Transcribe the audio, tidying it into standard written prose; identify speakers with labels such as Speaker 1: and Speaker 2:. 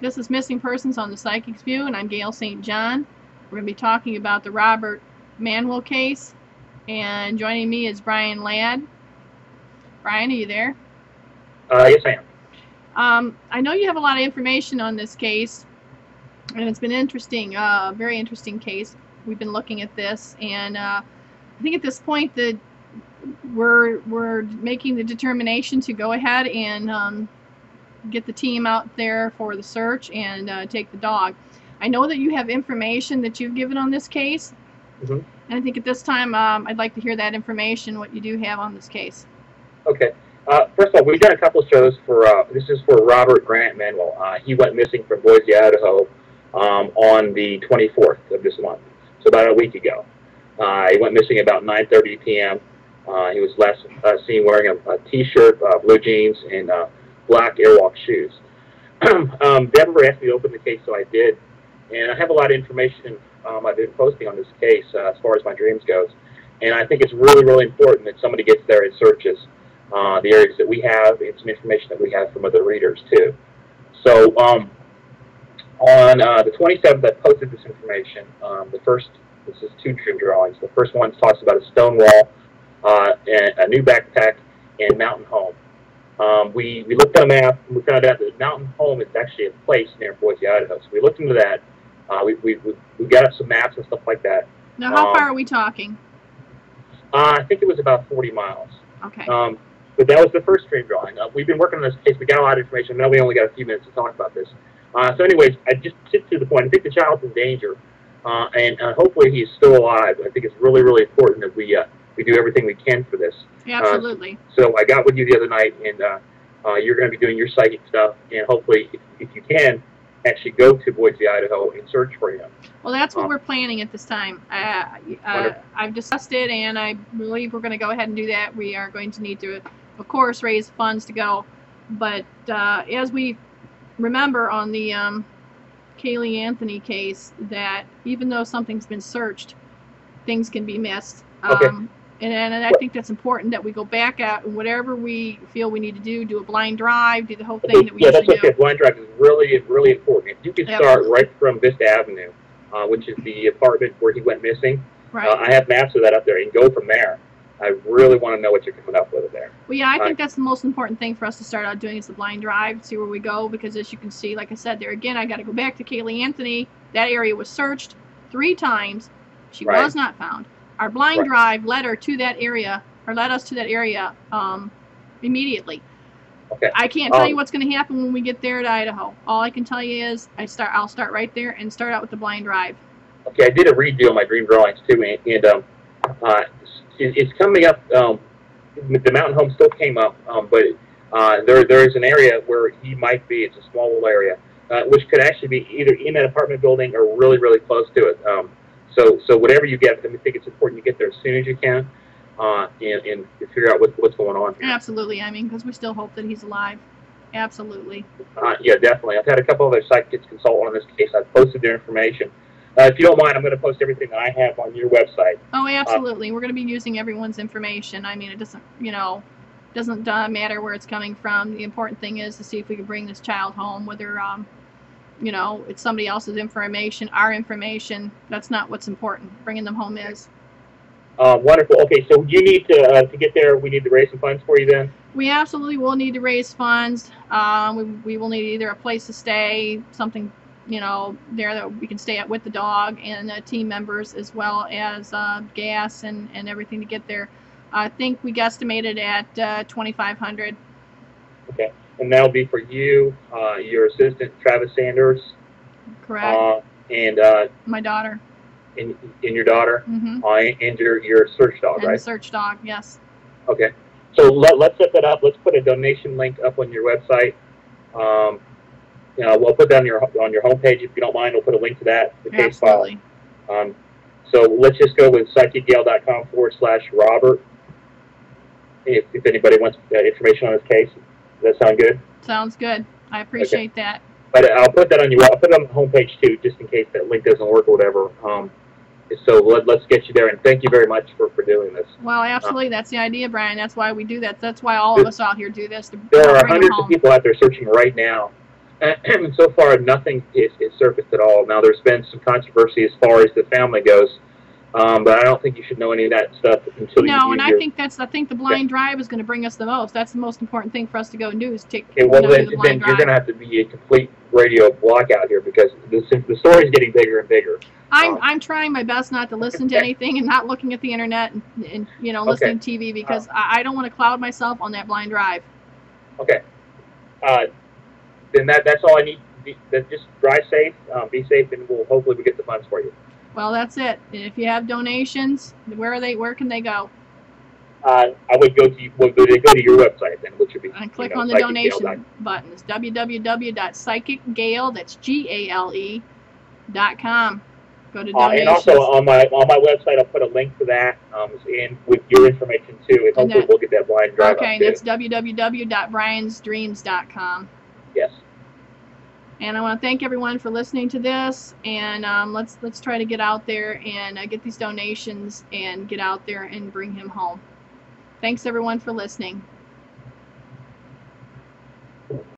Speaker 1: This is Missing Persons on the Psychic's View, and I'm Gale St. John. We're going to be talking about the Robert Manwill case, and joining me is Brian Ladd. Brian, are you there?
Speaker 2: Yes, I
Speaker 1: am. I know you have a lot of information on this case, and it's been interesting, very interesting case. We've been looking at this, and I think at this point that we're making the determination to go ahead and get the team out there for the search and take the dog. I know that you have information that you've given on this case, and I think at this time I'd like to hear that information, what you do have on this case.
Speaker 2: Okay. First of all, we've done a couple of shows for, this is for Robert Manwill. He went missing from Boise, Idaho on the 24th of this month, so about a week ago. He went missing about 9:30 p.m. He was last seen wearing a t-shirt, blue jeans, and black Airwalk shoes. Deborah asked me to open the case, so I did. And I have a lot of information I've been posting on this case as far as my dreams goes. And I think it's really, really important that somebody gets there and searches the areas that we have and some information that we have from other readers, too. So on the 27th, I posted this information. This is two dream drawings. The first one talks about a stone wall, and a new backpack, and mountain home. We looked at a map, and we found out that mountain home is actually a place near Boise, Idaho. So we looked into that. We got up some maps and stuff like that.
Speaker 1: Now, how far are we talking?
Speaker 2: I think it was about 40 miles.
Speaker 1: Okay.
Speaker 2: But that was the first dream drawing. We've been working on this case. We got a lot of information. Now we only got a few minutes to talk about this. So anyways, I just get to the point. I think the child's in danger, and hopefully he's still alive. I think it's really, really important that we do everything we can for this.
Speaker 1: Absolutely.
Speaker 2: So I got with you the other night, and you're going to be doing your psychic stuff, and hopefully, if you can, actually go to Boise, Idaho, and search for him.
Speaker 1: Well, that's what we're planning at this time. I've discussed it, and I believe we're going to go ahead and do that. We are going to need to, of course, raise funds to go. But as we remember on the Gale Anthony case, that even though something's been searched, things can be missed.
Speaker 2: Okay.
Speaker 1: And I think that's important that we go back out and whatever we feel we need to do a blind drive, do the whole thing that we usually do.
Speaker 2: Yeah, that's okay. Blind drive is really, really important. If you can start right from Vista Avenue, which is the apartment where he went missing, I have maps of that up there, and go from there. I really want to know what you're coming up with there.
Speaker 1: Well, yeah, I think that's the most important thing for us to start out doing is the blind drive, see where we go, because as you can see, like I said, there again, I got to go back to Gale Anthony. That area was searched 3 times. She was not found. Our blind drive led her to that area, or led us to that area immediately.
Speaker 2: Okay.
Speaker 1: I can't tell you what's going to happen when we get there to Idaho. All I can tell you is I'll start right there and start out with the blind drive. Okay,
Speaker 2: I did a redo of my dream drawings too, and it's coming up. The mountain home still came up, but there is an area where he might be. It's a small little area, which could actually be either in that apartment building or really, really close to it. So whatever you get, I think it's important you get there as soon as you can, and figure out what's going on here.
Speaker 1: Absolutely. I mean, because we still hope that he's alive. Absolutely.
Speaker 2: Yeah, definitely. I've had a couple other psychics consult on this case. I've posted their information. If you don't mind, I'm going to post everything that I have on your website.
Speaker 1: Oh, absolutely. We're going to be using everyone's information. I mean, it doesn't matter where it's coming from. The important thing is to see if we can bring this child home, whether it's somebody else's information, our information. That's not what's important. Bringing them home is.
Speaker 2: Wonderful. Okay, so you need to get there. We need to raise some funds for you then?
Speaker 1: We absolutely will need to raise funds. We will need either a place to stay, something, there that we can stay at with the dog and team members, as well as gas and everything to get there. I think we guesstimated at $2,500.
Speaker 2: Okay. And that'll be for you, your assistant, Travis Sanders.
Speaker 1: Correct.
Speaker 2: And
Speaker 1: my daughter.
Speaker 2: And your daughter.
Speaker 1: Mm-hmm.
Speaker 2: And your search dog,
Speaker 1: and
Speaker 2: right?
Speaker 1: And the search dog, yes.
Speaker 2: Okay. So let's set that up. Let's put a donation link up on your website. We'll put that on your homepage if you don't mind. We'll put a link to that. The case file. So let's just go with psychicgale.com/Robert. If anybody wants information on this case. Does that sound good?
Speaker 1: Sounds good. I appreciate that.
Speaker 2: But I'll put that on I'll put it on the homepage too, just in case that link doesn't work or whatever. So let's get you there, and thank you very much for doing this.
Speaker 1: Well, absolutely, that's the idea, Brian. That's why we do that. That's why all of us out here do this.
Speaker 2: There are hundreds of people out there searching right now, And so far, nothing is surfaced at all. Now, there's been some controversy as far as the family goes, but I don't think you should know any of that stuff until
Speaker 1: No,
Speaker 2: you.
Speaker 1: And I think the blind drive is going to bring us the most. That's the most important thing for us to go and do is take.
Speaker 2: Okay, well,
Speaker 1: do
Speaker 2: then
Speaker 1: the blind
Speaker 2: you're
Speaker 1: drive.
Speaker 2: going to have to be a complete radio block out here because the story's getting bigger and bigger.
Speaker 1: I'm trying my best not to listen to anything and not looking at the internet and listening to TV because I don't want to cloud myself on that blind drive.
Speaker 2: Okay. Then that's all I need. Just drive safe, be safe, and hopefully we get the funds for you.
Speaker 1: Well, that's it. And if you have donations, where can they go?
Speaker 2: I would go to your website then, which would be
Speaker 1: and click on the donation button. It's www.psychicgale. That's GALE.com. Go to donations.
Speaker 2: And also on my website, I'll put a link to that and with your information too. And hopefully we'll get that blind drive.
Speaker 1: Okay, that's www.briansdreams.com.
Speaker 2: Yes.
Speaker 1: And I want to thank everyone for listening to this. And let's try to get out there and get these donations and get out there and bring him home. Thanks everyone for listening.